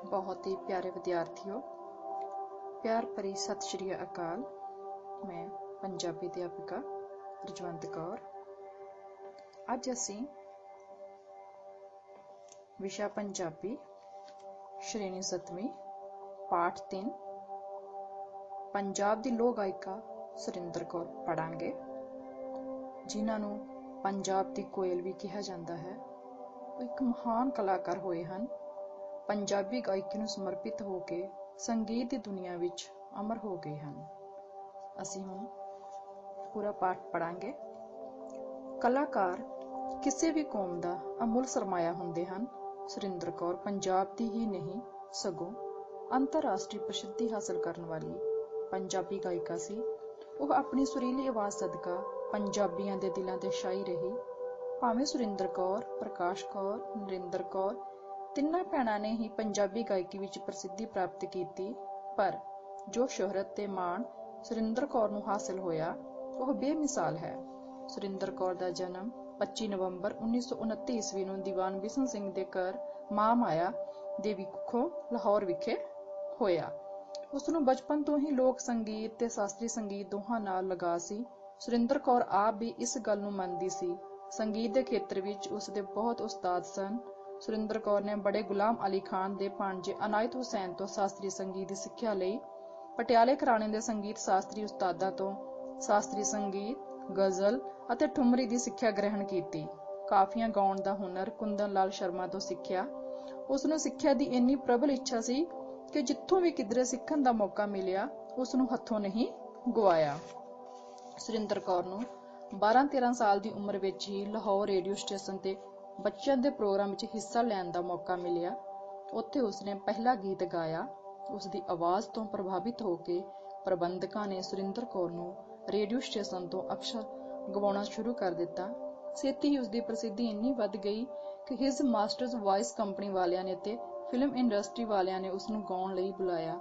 बहुत ही प्यारे विद्यार्थियों, प्यार भरी सत श्री अकाल। मैं पंजाबी अध्यापिका रजवंत कौर। ਅੱਜ ਅਸੀਂ विषय पंजाबी श्रेणी 7ਵੀਂ पाठ 3 पंजाब ਦੀ ਲੋਕ ਗਾਇਕਾ ਸੁਰਿੰਦਰ ਕੌਰ ਪੜਾਂਗੇ, ਜਿਨ੍ਹਾਂ ਨੂੰ ਪੰਜਾਬ ਦੀ ਕੋਇਲ ਵੀ ਕਿਹਾ ਜਾਂਦਾ ਹੈ। ਉਹ ਇੱਕ ਮਹਾਨ ਕਲਾਕਾਰ ਹੋਏ ਹਨ। ਪੰਜਾਬੀ ਗਾਇਕੀ ਨੂੰ ਸਮਰਪਿਤ ਹੋ ਕੇ ਸੰਗੀਤ ਦੀ ਦੁਨੀਆ ਵਿੱਚ ਅਮਰ ਹੋ ਗਏ ਹਨ। ਅਸੀਂ ਹੁਣ ਪੂਰਾ ਪਾਠ ਪੜਾਂਗੇ। ਕਲਾਕਾਰ ਕਿਸੇ ਵੀ ਕੌਮ ਦਾ ਅਮੁੱਲ ਸਰਮਾਇਆ ਹੁੰਦੇ ਹਨ। ਸੁਰਿੰਦਰ ਕੌਰ ਪੰਜਾਬ ਦੀ ਹੀ ਨਹੀਂ ਸਗੋਂ ਅੰਤਰਰਾਸ਼ਟਰੀ ਪ੍ਰਸਿੱਧੀ ਹਾਸਲ ਕਰਨ ਵਾਲੀ ਪੰਜਾਬੀ ਗਾਇਕਾ ਸੀ। ਉਹ ਆਪਣੀ ਸੁਰੀਲੀ ਆਵਾਜ਼ ਸਦਕਾ ਪੰਜਾਬੀਆਂ ਦੇ ਦਿਲਾਂ ਤੇ ਛਾਈ ਰਹੀ। ਭਾਵੇਂ ਸੁਰਿੰਦਰ ਕੌਰ, ਪ੍ਰਕਾਸ਼ ਕੌਰ, ਨਰਿੰਦਰ ਕੌਰ ਤਿੰਨਾਂ ਭੈਣਾਂ ਨੇ ਹੀ ਪੰਜਾਬੀ ਗਾਇਕੀ ਵਿੱਚ ਪ੍ਰਸਿੱਧੀ ਪ੍ਰਾਪਤ ਕੀਤੀ, ਪਰ ਜੋ ਸ਼ੋਹਰਤ ਤੇ ਮਾਣ ਸੁਰਿੰਦਰ ਕੌਰ ਨੂੰ ਹਾਸਲ ਹੋਇਆ ਉਹ ਬੇਮਿਸਾਲ ਹੈ। ਸੁਰਿੰਦਰ ਕੌਰ ਦਾ ਜਨਮ 25 ਨਵੰਬਰ 1929 ਈਸਵੀ ਨੂੰ ਦੀਵਾਨ ਬਿਸ਼ਨ ਸਿੰਘ ਦੇ ਘਰ ਮਾਂ ਮਾਇਆ ਦੇਵੀ ਕੁੱਖੋਂ ਲਾਹੌਰ ਵਿਖੇ ਹੋਇਆ। ਉਸ ਨੂੰ ਬਚਪਨ ਤੋਂ ਹੀ ਲੋਕ ਸੰਗੀਤ ਤੇ ਸ਼ਾਸਤਰੀ ਸੰਗੀਤ ਦੋਹਾਂ ਨਾਲ ਲਗਾਅ ਸੀ। ਸੁਰਿੰਦਰ ਕੌਰ ਆਪ ਵੀ ਇਸ ਗੱਲ ਨੂੰ ਮੰਨਦੀ ਸੀ। ਸੰਗੀਤ ਦੇ ਖੇਤਰ ਵਿੱਚ ਉਸ ਦੇ ਬਹੁਤ ਉਸਤਾਦ ਸਨ। ਸੁਰਿੰਦਰ ਕੌਰ ਨੇ ਬੜੇ ਗੁਲਾਮ ਅਲੀ ਖਾਨ ਦੇ ਭਾਣਜੇ ਅਨਾਇਤ ਹੁਸੈਨ ਤੋਂ ਸ਼ਾਸਤਰੀ ਸੰਗੀਤ ਦੀ ਸਿੱਖਿਆ ਲਈ। ਪਟਿਆਲੇ ਘਰਾਣੇ ਦੇ ਸੰਗੀਤ ਸ਼ਾਸਤਰੀ ਉਸਤਾਦਾਂ ਤੋਂ ਸ਼ਾਸਤਰੀ ਸੰਗੀਤ, ਗਜ਼ਲ ਅਤੇ ਠੁਮਰੀ ਦੀ ਸਿੱਖਿਆ ਗ੍ਰਹਿਣ ਕੀਤੀ। ਕਾਫੀਆਂ ਗਾਉਣ ਦਾ ਹੁਨਰ ਕੁੰਦਨ ਲਾਲ ਸ਼ਰਮਾ ਤੋਂ ਸਿੱਖਿਆ। ਉਸ ਨੂੰ ਸਿੱਖਿਆ ਦੀ ਇੰਨੀ ਪ੍ਰਬਲ ਇੱਛਾ ਸੀ ਕਿ ਜਿੱਥੋਂ ਵੀ ਕਿਧਰੇ ਸਿੱਖਣ ਦਾ ਮੌਕਾ ਮਿਲਿਆ ਉਸ ਨੂੰ ਹੱਥੋਂ ਨਹੀਂ ਗੁਆਇਆ। ਸੁਰਿੰਦਰ ਕੌਰ ਨੂੰ 12-13 ਸਾਲ ਦੀ ਉਮਰ ਵਿੱਚ ਹੀ ਲਾਹੌਰ ਰੇਡੀਓ ਸਟੇਸ਼ਨ ਤੇ ਬੱਚਿਆਂ ਦੇ ਪ੍ਰੋਗਰਾਮ ਵਿੱਚ ਹਿੱਸਾ ਲੈਣ ਦਾ ਮੌਕਾ ਮਿਲਿਆ। ਉੱਥੇ ਉਸਨੇ ਪਹਿਲਾ ਗੀਤ ਗਾਇਆ। ਉਸ ਦੀ ਆਵਾਜ਼ ਤੋਂ ਪ੍ਰਭਾਵਿਤ ਹੋ ਕੇ ਪ੍ਰਬੰਧਕਾਂ ਨੇ ਸੁਰਿੰਦਰ ਕੌਰ ਨੂੰ ਰੇਡੀਓ ਸਟੇਸ਼ਨ ਤੋਂ ਅਕਸਰ ਗਵਾਉਣਾ ਸ਼ੁਰੂ ਕਰ ਦਿੱਤਾ। ਛੇਤੀ ਹੀ ਉਸਦੀ ਪ੍ਰਸਿੱਧੀ ਇੰਨੀ ਵੱਧ ਗਈ ਕਿ ਹਿਜ਼ ਮਾਸਟਰਜ਼ ਵਾਇਸ ਕੰਪਨੀ ਵਾਲਿਆਂ ਨੇ ਤੇ ਫਿਲਮ ਇੰਡਸਟਰੀ ਵਾਲਿਆਂ ਨੇ ਉਸ ਨੂੰ ਗਾਉਣ ਲਈ ਬੁਲਾਇਆ।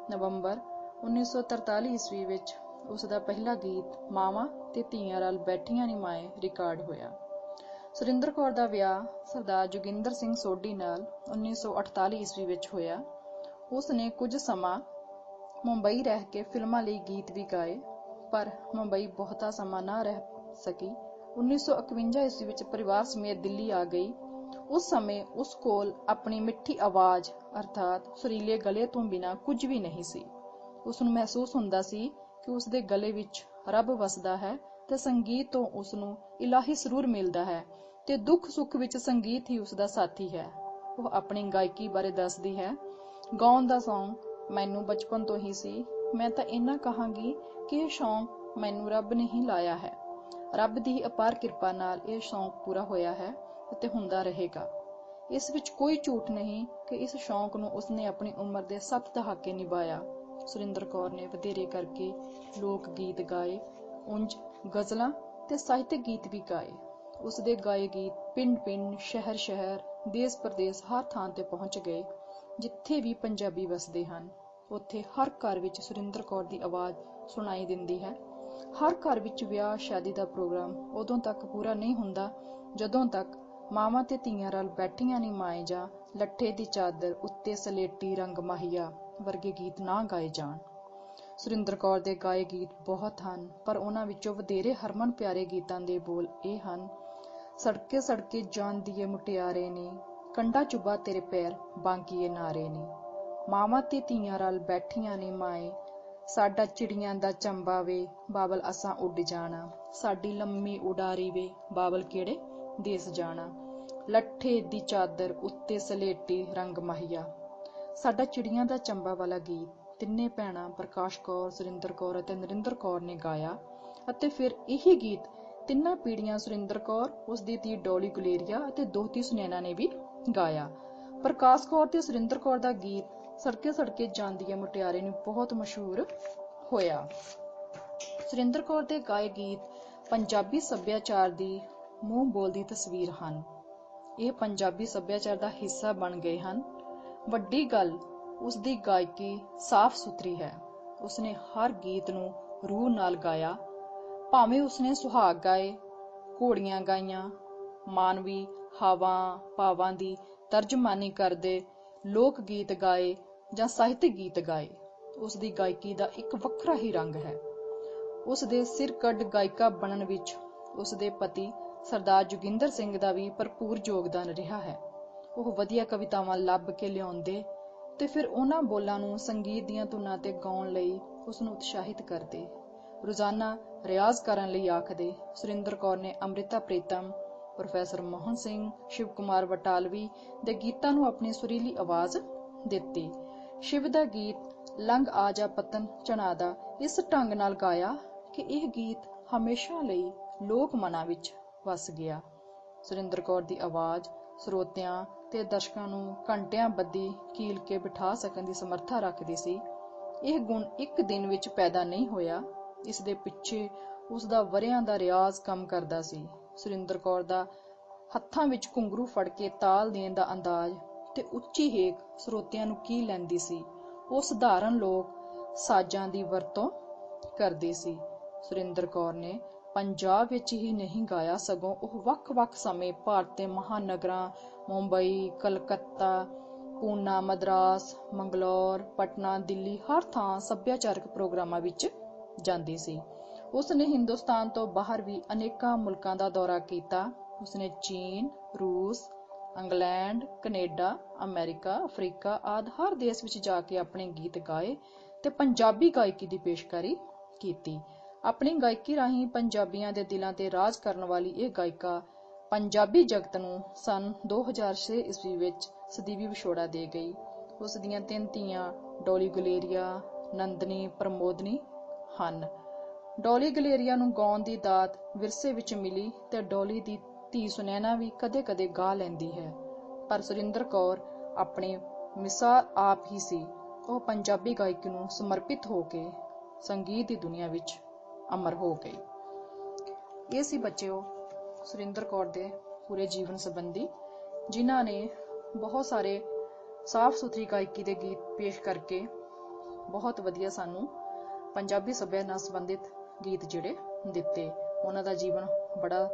ਨਵੰਬਰ 1943 ਈਸਵੀ ਵਿੱਚ ਉਸ ਦਾ ਪਹਿਲਾ ਗੀਤ ਮਾਵਾਂ ਤੇ ਧੀਆਂ ਰਲ ਬੈਠੀਆਂ ਨੀ ਮਾਏ ਰਿਕਾਰਡ ਹੋਇਆ। ਸੁਰਿੰਦਰ ਕੌਰ ਦਾ ਵਿਆਹ ਸਰਦਾਰ ਜੋਗਿੰਦਰ ਸਿੰਘ ਸੋਢੀ ਨਾਲ 1948 ਈਸਵੀ ਵਿੱਚ ਹੋਇਆ। ਉਸ ਨੇ ਕੁਝ ਸਮਾਂ ਮੁੰਬਈ ਰਹਿ ਕੇ ਫਿਲਮਾਂ ਲਈ ਗੀਤ ਵੀ ਗਾਏ, ਪਰ ਮੁੰਬਈ ਬਹੁਤਾ ਸਮਾਂ ਨਾ ਰਹਿ ਸਕੀ। 1951 ਈਸਵੀ ਵਿੱਚ ਪਰਿਵਾਰ ਸਮੇਤ ਦਿੱਲੀ ਆ ਗਈ। ਉਸ ਸਮੇਂ ਉਸ ਕੋਲ ਆਪਣੀ ਮਿੱਠੀ ਆਵਾਜ਼ ਅਰਥਾਤ ਸੁਰੀਲੇ ਗਲੇ ਤੋਂ ਬਿਨਾਂ ਕੁਝ ਵੀ ਨਹੀਂ ਸੀ। ਉਸ ਨੂੰ ਮਹਿਸੂਸ ਹੁੰਦਾ ਸੀ ਕਿ ਉਸ ਦੇ ਗਲੇ ਵਿੱਚ ਰੱਬ ਵਸਦਾ ਹੈ ਤੇ ਸੰਗੀਤ ਤੋਂ ਉਸ ਨੂੰ ਇਲਾਹੀ ਸਰੂਰ ਮਿਲਦਾ ਹੈ ਤੇ ਦੁੱਖ ਸੁੱਖ ਵਿੱਚ ਸੰਗੀਤ ਹੀ ਉਸ ਦਾ ਸਾਥੀ ਹੈ। ਉਹ ਆਪਣੀ ਗਾਇਕੀ ਬਾਰੇ ਦੱਸਦੀ ਹੈ, ਗਾਉਣ ਦਾ ਸ਼ੌਂਕ ਮੈਨੂੰ ਬਚਪਨ ਤੋਂ ਹੀ ਸੀ। ਮੈਂ ਤਾਂ ਇੰਨਾ ਕਹਾਂਗੀ ਕਿ ਇਹ ਸ਼ੌਂਕ ਮੈਨੂੰ ਰੱਬ ਨੇ ਹੀ ਲਾਇਆ ਹੈ। ਰੱਬ ਦੀ ਅਪਾਰ ਕਿਰਪਾ ਨਾਲ ਇਹ ਸ਼ੌਂਕ ਪੂਰਾ ਹੋਇਆ ਹੈ ਅਤੇ ਹੁੰਦਾ ਰਹੇਗਾ। ਇਸ ਵਿੱਚ ਕੋਈ ਝੂਠ ਨਹੀਂ ਕਿ ਇਸ ਸ਼ੌਂਕ ਨੂੰ ਉਸਨੇ ਆਪਣੀ ਉਮਰ ਦੇ 7 ਦਹਾਕੇ ਨਿਭਾਇਆ। ਸੁਰਿੰਦਰ ਕੌਰ ਨੇ ਵਧੇਰੇ ਕਰਕੇ ਲੋਕ ਗੀਤ ਗਾਏ, ਉਂਝ ਗਜ਼ਲਾਂ ਤੇ ਸਾਹਿਤਕ ਗੀਤ ਵੀ ਗਾਏ। ਉਸ ਦੇ ਗਾਏ ਗੀਤ ਪਿੰਡ-ਪਿੰਡ, ਸ਼ਹਿਰ-ਸ਼ਹਿਰ, ਦੇਸ-ਪ੍ਰਦੇਸ ਹਰ ਥਾਂ ਤੇ ਪਹੁੰਚ ਗਏ। ਜਿੱਥੇ ਵੀ ਪੰਜਾਬੀ ਵਸਦੇ ਹਨ ਉੱਥੇ ਹਰ ਘਰ ਵਿੱਚ ਸੁਰਿੰਦਰ ਕੌਰ ਦੀ ਆਵਾਜ਼ ਸੁਣਾਈ ਦਿੰਦੀ ਹੈ। ਹਰ ਘਰ ਵਿੱਚ ਵਿਆਹ ਸ਼ਾਦੀ ਦਾ ਪ੍ਰੋਗਰਾਮ ਉਦੋਂ ਤੱਕ ਪੂਰਾ ਨਹੀਂ ਹੁੰਦਾ ਜਦੋਂ ਤੱਕ ਮਾਵਾਂ ਤੇ ਧੀਆਂ ਰਲ ਬੈਠੀਆਂ ਨੀ ਮਾਏ ਜਾਂ ਲੱਠੇ ਦੀ ਚਾਦਰ ਉੱਤੇ ਸਲੇਟੀ ਰੰਗ ਮਾਹੀਆ ਵਰਗੇ ਗੀਤ ਨਾ ਗਾਏ ਜਾਣ। ਸੁਰਿੰਦਰ ਕੌਰ ਦੇ ਗਾਏ ਗੀਤ ਬਹੁਤ ਹਨ, ਪਰ ਉਹਨਾਂ ਵਿੱਚੋਂ ਵਧੇਰੇ ਹਰਮਨ ਪਿਆਰੇ ਗੀਤਾਂ ਦੇ ਬੋਲ ਇਹ ਹਨ। ਸੜਕੇ ਸੜਕੇ ਜਾਂਦੀਏ ਮੁਟਿਆਰੇ ਨੀ, ਕੰਡਾ ਚੁੱਭਾ ਤੇਰੇ ਪੈਰ ਬਾਂਕੀਏ ਨਾਰੇ ਨੀ, ਮਾਵਾਂ ਤੇ ਧੀਆਂ ਰਲ ਬੈਠੀਆਂ ਨੀ ਮਾਏ, ਸਾਡਾ ਚਿੜੀਆਂ ਦਾ ਚੰਬਾ ਵੇ ਬਾਬਲ ਅਸਾਂ ਉੱਡ ਜਾਣਾ, ਸਾਡੀ ਲੰਮੀ ਉਡਾਰੀ ਵੇ ਬਾਬਲ ਕਿਹੜੇ ਦੇਸ ਜਾਣਾ, ਲੱਠੇ ਦੀ ਚਾਦਰ ਉੱਤੇ ਸਲੇਟੀ ਰੰਗ ਮਾਹੀਆ। ਸਾਡਾ ਚਿੜੀਆਂ ਦਾ ਚੰਬਾ ਵਾਲਾ ਗੀਤ ਤਿੰਨੇ ਭੈਣਾਂ ਪ੍ਰਕਾਸ਼ ਕੌਰ, ਸੁਰਿੰਦਰ ਕੌਰ ਅਤੇ ਨਰਿੰਦਰ ਕੌਰ ਨੇ ਗਾਇਆ ਅਤੇ ਫਿਰ ਇਹੀ ਗੀਤ ਤਿੰਨਾਂ ਪੀੜ੍ਹੀਆਂ ਸੁਰਿੰਦਰ ਕੌਰ, ਉਸ ਦੀ ਧੀ ਡੋਲੀ ਗੁਲੇਰੀਆ ਅਤੇ ਦੋਹਤੀ ਸੁਨੈਨਾ ਨੇ ਵੀ ਗਾਇਆ। ਪ੍ਰਕਾਸ਼ ਕੌਰ ਤੇ ਸੁਰਿੰਦਰ ਕੌਰ ਦਾ ਗੀਤ ਸੜਕੇ ਸੜਕੇ ਜਾਂਦੀਏ ਮੁਟਿਆਰੇ ਨੂੰ ਬਹੁਤ ਮਸ਼ਹੂਰ ਹੋਇਆ। ਸੁਰਿੰਦਰ ਕੌਰ ਦੇ ਗਾਏ ਗੀਤ ਪੰਜਾਬੀ ਸੱਭਿਆਚਾਰ ਦੀ ਮੂੰਹ ਬੋਲਦੀ ਤਸਵੀਰ ਹਨ। ਇਹ ਪੰਜਾਬੀ ਸੱਭਿਆਚਾਰ ਦਾ ਹਿੱਸਾ ਬਣ ਗਏ ਹਨ। ਵੱਡੀ ਗੱਲ ਉਸ ਦੀ ਗਾਇਕੀ ਸਾਫ਼ ਸੁਥਰੀ ਹੈ। ਉਸਨੇ ਹਰ ਗੀਤ ਨੂੰ ਰੂਹ ਨਾਲ ਗਾਇਆ। ਭਾਵੇਂ ਉਸਨੇ ਸੁਹਾਗ ਗਾਏ, ਘੋੜੀਆਂ ਗਾਈਆਂ, ਮਾਨਵੀ ਹਾਵਾਂ ਭਾਵਾਂ ਦੀ ਤਰਜਮਾਨੀ ਕਰਦੇ ਲੋਕ ਗੀਤ ਗਾਏ ਜਾਂ ਸਾਹਿਤਕ ਗੀਤ ਗਾਏ, ਉਸ ਦੀ ਗਾਇਕੀ ਦਾ ਇੱਕ ਵੱਖਰਾ ਹੀ ਰੰਗ ਹੈ। ਉਸ ਦੇ ਸਿਰ ਕੱਢ ਗਾਇਕਾ ਬਣਨ ਵਿੱਚ ਉਸ ਦੇ ਪਤੀ ਸਰਦਾਰ ਜੋਗਿੰਦਰ ਸਿੰਘ ਦਾ ਵੀ ਭਰਪੂਰ ਯੋਗਦਾਨ ਰਿਹਾ ਹੈ। ਉਹ ਵਧੀਆ ਕਵਿਤਾਵਾਂ ਲੱਭ ਕੇ ਲਿਆਉਂਦੇ ਤੇ ਫਿਰ ਉਹਨਾਂ ਬੋਲਾਂ ਨੂੰ ਸੰਗੀਤ ਦੀਆਂ ਧੁਨਾਂ ਤੇ ਗਾਉਣ ਲਈ ਉਸ ਨੂੰ ਉਤਸ਼ਾਹਿਤ ਕਰਦੇ। ਰੋਜ਼ਾਨਾ ਰਿਆਜ਼ ਕਰਨ ਲਈ ਆਖਦੇ। ਸੁਰਿੰਦਰ ਕੌਰ ਨੇ ਅੰਮ੍ਰਿਤਾ ਪ੍ਰੀਤਮ, ਪ੍ਰੋਫੈਸਰ ਮੋਹਨ ਸਿੰਘ, ਸ਼ਿਵ ਕੁਮਾਰ ਬਟਾਲਵੀ ਦੇ ਗੀਤਾਂ ਨੂੰ ਆਪਣੀ ਸੁਰੀਲੀ ਆਵਾਜ਼ ਦਿੱਤੀ। ਸ਼ਿਵ ਦਾ ਗੀਤ ਲੰਘ ਆ ਜਾ ਪਤਨ ਝਨਾਦਾ ਇਸ ਢੰਗ ਨਾਲ ਗਾਇਆ ਕਿ ਇਹ ਗੀਤ ਹਮੇਸ਼ਾ ਲਈ ਲੋਕ ਮਨਾਂ ਵਿੱਚ ਵਸ ਗਿਆ। ਸੁਰਿੰਦਰ ਕੌਰ ਦੀ ਆਵਾਜ਼ ਸਰੋਤਿਆਂ ਤੇ ਦਰਸ਼ਕਾਂ ਨੂੰ ਘੰਟਿਆਂ ਬੱਧੀ ਕੀਲ ਕੇ ਬਿਠਾ ਸਕਣ ਦੀ ਸਮਰੱਥਾ ਰੱਖਦੀ ਸੀ। ਇਹ ਗੁਣ ਇੱਕ ਦਿਨ ਵਿੱਚ ਪੈਦਾ ਨਹੀਂ ਹੋਇਆ, ਇਸ ਦੇ ਪਿੱਛੇ ਉਸ ਦਾ ਵਰ੍ਹਿਆਂ ਦਾ ਰਿਆਜ਼ ਕੰਮ ਕਰਦਾ ਸੀ। ਸੁਰਿੰਦਰ ਕੌਰ ਦਾ ਹੱਥਾਂ ਵਿੱਚ ਘੁੰਗਰੂ ਫੜ ਕੇ ਤਾਲ ਦੇਣ ਦਾ ਅੰਦਾਜ਼ ਤੇ ਉੱਚੀ ਹੇਕ ਸਰੋਤਿਆਂ ਨੂੰ ਕੀਲ ਲੈਂਦੀ ਸੀ। ਉਹ ਸਧਾਰਨ ਲੋਕ ਸਾਜ਼ਾਂ ਦੀ ਵਰਤੋਂ ਕਰਦੀ ਸੀ। ਸੁਰਿੰਦਰ ਕੌਰ ਨੇ ਪੰਜਾਬ ਵਿੱਚ ਹੀ ਨਹੀਂ ਗਾਇਆ, ਸਗੋਂ ਉਹ ਵੱਖ-ਵੱਖ ਸਮੇਂ ਭਾਰਤ ਦੇ ਮਹਾਨਗਰਾਂ ਮੁੰਬਈ, ਕਲਕੱਤਾ, ਪੂਨਾ, ਮਦਰਾਸ, ਮੰਗਲੌਰ, ਪਟਨਾ, ਦਿੱਲੀ ਹਰ ਥਾਂ ਸੱਭਿਆਚਾਰਕ ਪ੍ਰੋਗਰਾਮਾਂ ਵਿੱਚ ਜਾਂਦੀ ਸੀ। ਉਸ ਨੇ ਹਿੰਦੁਸਤਾਨ ਤੋਂ ਬਾਹਰ ਵੀ ਅਨੇਕਾਂ ਮੁਲਕਾਂ ਦਾ ਦੌਰਾ ਕੀਤਾ। ਉਸਨੇ ਚੀਨ, ਰੂਸ, ਇੰਗਲੈਂਡ, ਕੈਨੇਡਾ, ਅਮਰੀਕਾ, ਅਫਰੀਕਾ ਆਦਿ ਹਰ ਦੇਸ਼ ਵਿੱਚ ਜਾ ਕੇ ਆਪਣੇ ਗੀਤ ਗਾਏ ਤੇ ਪੰਜਾਬੀ ਗਾਇਕੀ ਦੀ ਪੇਸ਼ਕਾਰੀ ਕੀਤੀ। ਆਪਣੀ ਗਾਇਕੀ ਰਾਹੀਂ ਪੰਜਾਬੀਆਂ ਦੇ ਦਿਲਾਂ ਤੇ ਰਾਜ ਕਰਨ ਵਾਲੀ ਇਹ ਗਾਇਕਾ ਪੰਜਾਬੀ ਜਗਤ ਨੂੰ ਸੰਨ 2006 ਈਸਵੀ ਵਿੱਚ ਸਦੀਵੀ ਵਿਛੋੜਾ ਦੇ ਗਈ। ਉਸ ਦੀਆਂ 3 ਧੀਆਂ ਡੋਲੀ ਗਲੇਰੀਆ, ਨੰਦਨੀ, ਪ੍ਰਮੋਦਨੀ ਹਨ। ਡੋਲੀ ਗਲੇਰੀਆ ਨੂੰ ਗਾਉਣ ਦੀ ਦਾਤ ਵਿਰਸੇ ਵਿੱਚ ਮਿਲੀ ਤੇ ਡੋਲੀ ਦੀ ਧੀ ਸੁਨੈਣਾ ਵੀ ਕਦੇ-ਕਦੇ ਗਾ ਲੈਂਦੀ ਹੈ, ਪਰ ਸੁਰਿੰਦਰ ਕੌਰ ਆਪਣੀ ਮਿਸਾਲ ਆਪ ਹੀ ਸੀ। ਉਹ ਪੰਜਾਬੀ ਗਾਇਕੀ ਨੂੰ ਸਮਰਪਿਤ ਹੋ ਕੇ ਸੰਗੀਤ ਦੀ ਦੁਨੀਆ ਵਿੱਚ ਅਮਰ ਹੋ ਗਈ। ਇਹ ਸੀ ਬੱਚਿਓ ਸੁਰਿੰਦਰ ਕੌਰ ਦੇ ਪੂਰੇ ਜੀਵਨ ਸੰਬੰਧੀ, ਜਿਨ੍ਹਾਂ ਨੇ ਬਹੁਤ ਸਾਰੇ ਸਾਫ਼ ਸੁਥਰੀ ਗਾਇਕੀ ਦੇ ਗੀਤ ਪੇਸ਼ ਕਰਕੇ ਬਹੁਤ ਵਧੀਆ ਸਾਨੂੰ ਪੰਜਾਬੀ ਸੱਭਿਆਚਾਰ ਨਾਲ ਸੰਬੰਧਿਤ ਗੀਤ ਜਿਹੜੇ ਦਿੱਤੇ। ਉਹਨਾਂ ਦਾ ਜੀਵਨ ਬੜਾ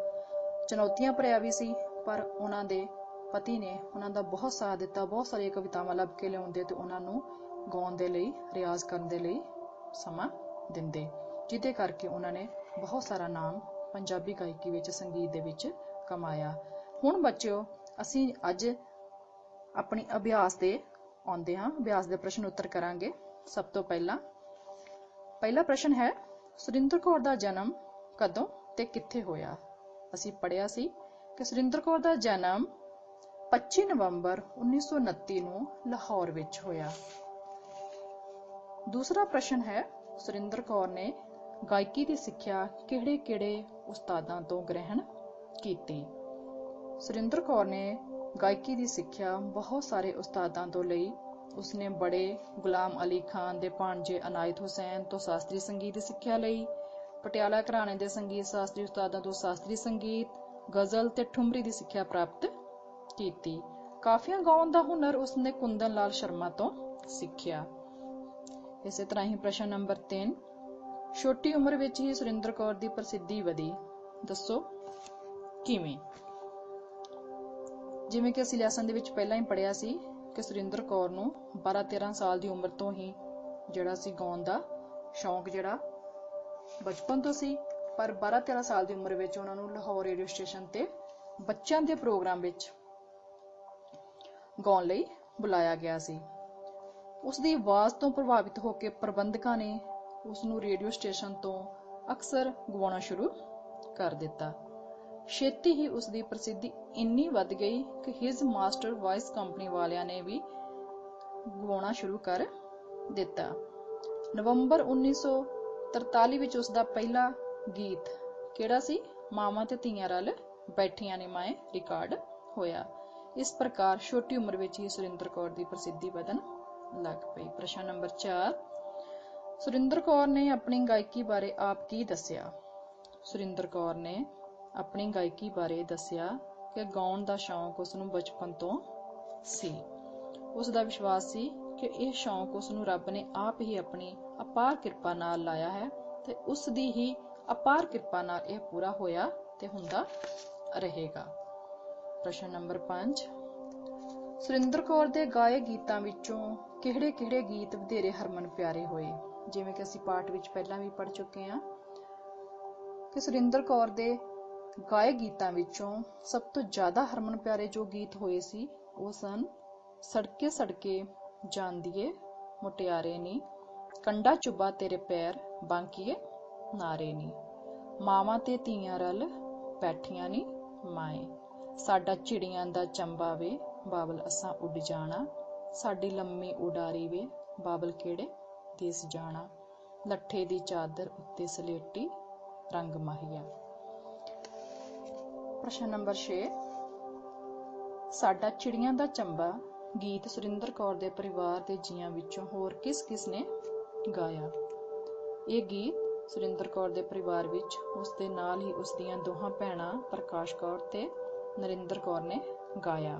ਚੁਣੌਤੀਆਂ ਭਰਿਆ ਵੀ ਸੀ, ਪਰ ਉਹਨਾਂ ਦੇ ਪਤੀ ਨੇ ਉਹਨਾਂ ਦਾ ਬਹੁਤ ਸਾਥ ਦਿੱਤਾ। ਬਹੁਤ ਸਾਰੀਆਂ ਕਵਿਤਾਵਾਂ ਲੱਭ ਕੇ ਲਿਆਉਂਦੇ ਤੇ ਉਹਨਾਂ ਨੂੰ ਗਾਉਣ ਦੇ ਲਈ, ਰਿਆਜ਼ ਕਰਨ ਦੇ ਲਈ ਸਮਾਂ ਦਿੰਦੇ, ਜਿਹਦੇ ਕਰਕੇ ਉਹਨਾਂ ਨੇ ਬਹੁਤ ਸਾਰਾ ਨਾਮ ਪੰਜਾਬੀ ਗਾਇਕੀ ਵਿੱਚ, ਸੰਗੀਤ ਦੇ ਵਿੱਚ ਕਮਾਇਆ। ਹੁਣ ਬੱਚਿਓ ਅਸੀਂ ਅੱਜ ਆਪਣੀ ਅਭਿਆਸ ਤੇ ਆਉਂਦੇ ਹਾਂ। ਅਭਿਆਸ ਦੇ ਪ੍ਰਸ਼ਨ ਉੱਤਰ ਕਰਾਂਗੇ। ਸਭ ਤੋਂ ਪਹਿਲਾ ਪ੍ਰਸ਼ਨ ਹੈ, ਸੁਰਿੰਦਰ ਕੌਰ ਦਾ ਜਨਮ ਕਦੋਂ ਤੇ ਕਿੱਥੇ ਹੋਇਆ? ਅਸੀਂ ਪੜ੍ਹਿਆ ਸੀ ਕਿ ਸੁਰਿੰਦਰ ਕੌਰ ਦਾ ਜਨਮ 25 ਨਵੰਬਰ 1929 ਨੂੰ ਲਾਹੌਰ ਵਿੱਚ ਹੋਇਆ। ਦੂਸਰਾ ਪ੍ਰਸ਼ਨ ਹੈ, ਸੁਰਿੰਦਰ ਕੌਰ ਨੇ ਗਾਇਕੀ ਦੀ ਸਿੱਖਿਆ ਕਿਹੜੇ-ਕਿਹੜੇ ਉਸਤਾਦਾਂ ਤੋਂ ਗ੍ਰਹਿਣ ਕੀਤੀ? ਸੁਰਿੰਦਰ ਕੌਰ ਨੇ ਗਾਇਕੀ ਦੀ ਸਿੱਖਿਆ ਬਹੁਤ ਸਾਰੇ ਉਸਤਾਦਾਂ ਤੋਂ ਲਈ। ਉਸਨੇ ਬੜੇ ਗੁਲਾਮ ਅਲੀ ਖਾਨ ਦੇ ਭਾਣਜੇ ਅਨਾਇਤ ਹੁਸੈਨ ਤੋਂ ਸ਼ਾਸਤਰੀ ਸੰਗੀਤ ਦੀ ਸਿੱਖਿਆ ਲਈ। ਪਟਿਆਲਾ ਘਰਾਣੇ ਦੇ ਸੰਗੀਤ ਸ਼ਾਸਤਰੀ ਉਸਤਾਦਾਂ ਤੋਂ ਸ਼ਾਸਤਰੀ ਸੰਗੀਤ, ਗਜ਼ਲ ਤੇ ਠੁਮਰੀ ਦੀ ਸਿੱਖਿਆ ਪ੍ਰਾਪਤ ਕੀਤੀ। ਕਾਫੀਆਂ ਗਾਉਣ ਦਾ ਹੁਨਰ ਉਸਨੇ ਕੁੰਦਨ ਲਾਲ ਸ਼ਰਮਾ ਤੋਂ ਸਿੱਖਿਆ। ਇਸੇ ਤਰ੍ਹਾਂ ਹੀ ਪ੍ਰਸ਼ਨ ਨੰਬਰ 3, ਛੋਟੀ ਉਮਰ ਵਿੱਚ ਹੀ ਸੁਰਿੰਦਰ ਕੌਰ ਦੀ ਪ੍ਰਸਿੱਧੀ ਵਧੀ, ਦੱਸੋ ਕਿਵੇਂ? ਜਿਵੇਂ ਕਿ ਅਸੀਂ ਲੈਸਨ ਦੇ ਵਿੱਚ ਪਹਿਲਾਂ ਹੀ ਪੜ੍ਹਿਆ ਸੀ ਕਿ ਸੁਰਿੰਦਰ ਕੌਰ ਨੂੰ 12-13 ਸਾਲ ਦੀ ਉਮਰ ਤੋਂ ਹੀ ਜਿਹੜਾ ਸੀ ਗਾਉਣ ਦਾ ਸ਼ੌਂਕ ਜਿਹੜਾ ਬਚਪਨ ਤੋਂ ਸੀ, ਪਰ 12-13 ਸਾਲ ਦੀ ਉਮਰ ਵਿੱਚ ਉਹਨਾਂ ਨੂੰ ਲਾਹੌਰ ਰੇਡੀਓ ਸਟੇਸ਼ਨ ਤੇ ਬੱਚਿਆਂ ਦੇ ਪ੍ਰੋਗਰਾਮ ਵਿੱਚ ਗਾਉਣ ਲਈ ਬੁਲਾਇਆ ਗਿਆ ਸੀ। ਉਸ ਦੀ ਆਵਾਜ਼ ਤੋਂ ਪ੍ਰਭਾਵਿਤ ਹੋ ਕੇ ਪ੍ਰਬੰਧਕਾਂ ਨੇ ਉਸ ਨੂੰ ਰੇਡੀਓ ਸਟੇਸ਼ਨ ਤੋਂ ਅਕਸਰ ਗਵਾਉਣਾ ਸ਼ੁਰੂ ਕਰ ਦਿੱਤਾ। ਛੇਤੀ ਹੀ ਉਸ ਦੀ ਪ੍ਰਸਿੱਧੀ ਇੰਨੀ ਵੱਧ ਗਈ ਕਿ ਹਿਜ਼ ਮਾਸਟਰ ਵਾਇਸ ਕੰਪਨੀ ਵਾਲਿਆਂ ਨੇ ਵੀ ਗਵਾਉਣਾ ਸ਼ੁਰੂ ਕਰ ਦਿੱਤਾ। ਨਵੰਬਰ 1943 ਵਿੱਚ ਉਸ ਦਾ ਪਹਿਲਾ ਗੀਤ ਕਿਹੜਾ ਸੀ? ਮਾਵਾਂ ਤੇ ਧੀਆਂ ਰਲ ਬੈਠੀਆਂ ਨੇ ਮਾਏ ਰਿਕਾਰਡ ਹੋਇਆ। ਇਸ ਪ੍ਰਕਾਰ ਛੋਟੀ ਉਮਰ ਵਿੱਚ ਹੀ ਸੁਰਿੰਦਰ ਕੌਰ ਦੀ ਪ੍ਰਸਿੱਧੀ ਵਧਣ ਲੱਗ ਪਈ। ਪ੍ਰਸ਼ਨ ਨੰਬਰ 4, ਸੁਰਿੰਦਰ ਕੌਰ ਨੇ ਆਪਣੀ ਗਾਇਕੀ ਬਾਰੇ ਆਪ ਕੀ ਦੱਸਿਆ? ਸੁਰਿੰਦਰ ਕੌਰ ਨੇ ਆਪਣੀ ਗਾਇਕੀ ਬਾਰੇ ਦੱਸਿਆ ਕਿ ਗਾਉਣ ਦਾ ਸ਼ੌਂਕ ਉਸ ਨੂੰ ਬਚਪਨ ਤੋਂ ਸੀ। ਉਸ ਦਾ ਵਿਸ਼ਵਾਸ ਸੀ ਕਿ ਇਹ ਸ਼ੌਂਕ ਉਸ ਨੂੰ ਰੱਬ ਨੇ ਆਪ ਹੀ ਆਪਣੀ ਅਪਾਰ ਕਿਰਪਾ ਨਾਲ ਲਾਇਆ ਹੈ ਤੇ ਉਸ ਦੀ ਹੀ ਅਪਾਰ ਕਿਰਪਾ ਨਾਲ ਇਹ ਪੂਰਾ ਹੋਇਆ ਤੇ ਹੁੰਦਾ ਰਹੇਗਾ। ਪ੍ਰਸ਼ਨ ਨੰਬਰ 5, ਸੁਰਿੰਦਰ ਕੌਰ ਦੇ ਗਾਏ ਗੀਤਾਂ ਵਿੱਚੋਂ ਕਿਹੜੇ-ਕਿਹੜੇ ਗੀਤ ਵਧੇਰੇ ਹਰਮਨ ਪਿਆਰੇ ਹੋਏ? ਜਿਵੇਂ ਕਿ ਅਸੀਂ ਪਾਠ ਵਿੱਚ ਪਹਿਲਾਂ ਵੀ ਪੜ੍ਹ ਚੁੱਕੇ ਹਾਂ ਕਿ ਸੁਰਿੰਦਰ ਕੌਰ ਦੇ ਗਾਏ ਗੀਤਾਂ ਵਿੱਚੋਂ ਸਭ ਤੋਂ ਜ਼ਿਆਦਾ ਹਰਮਨ ਪਿਆਰੇ ਜੋ ਗੀਤ ਹੋਏ ਸੀ ਉਹ ਸਨ ਸੜਕੇ ਸੜਕੇ ਜਾਂਦੀਏ ਮੁਟਿਆਰੇ ਨੀ, ਕੰਡਾ ਚੁੱਬਾ ਤੇਰੇ ਪੈਰ ਬਾਂਕੀਏ ਨਾਰੇ ਨੀ, ਮਾਵਾਂ ਤੇ ਧੀਆਂ ਰਲ ਬੈਠੀਆਂ ਨੀ ਮਾਏ, ਸਾਡਾ ਚਿੜੀਆਂ ਦਾ ਚੰਬਾ ਵੇ ਬਾਬਲ ਅਸਾਂ ਉੱਡ ਜਾਣਾ, ਸਾਡੀ ਲੰਮੀ ਉਡਾਰੀ ਵੇ ਬਾਬਲ ਕਿਹੜੇ ਦੇਸ ਜਾਣਾ, ਲੱਠੇ ਦੀ ਚਾਦਰ ਉੱਤੇ ਸਲੇਟੀ ਰੰਗ ਮਾਹੀਆ। ਪ੍ਰਸ਼ਨ ਨੰਬਰ 6, ਸਾਡਾ ਚਿੜੀਆਂ ਦਾ ਚੰਬਾ ਗੀਤ ਸੁਰਿੰਦਰ ਕੌਰ ਦੇ ਪਰਿਵਾਰ ਦੇ ਜੀਆਂ ਵਿੱਚੋਂ ਹੋਰ ਕਿਸ ਨੇ ਗਾਇਆ? ਇਹ ਗੀਤ ਸੁਰਿੰਦਰ ਕੌਰ ਦੇ ਪਰਿਵਾਰ ਵਿੱਚ ਉਸ ਦੇ ਨਾਲ ਹੀ ਉਸ ਦੀਆਂ ਦੋਹਾਂ ਭੈਣਾਂ ਪ੍ਰਕਾਸ਼ ਕੌਰ ਤੇ ਨਰਿੰਦਰ ਕੌਰ ਨੇ ਗਾਇਆ।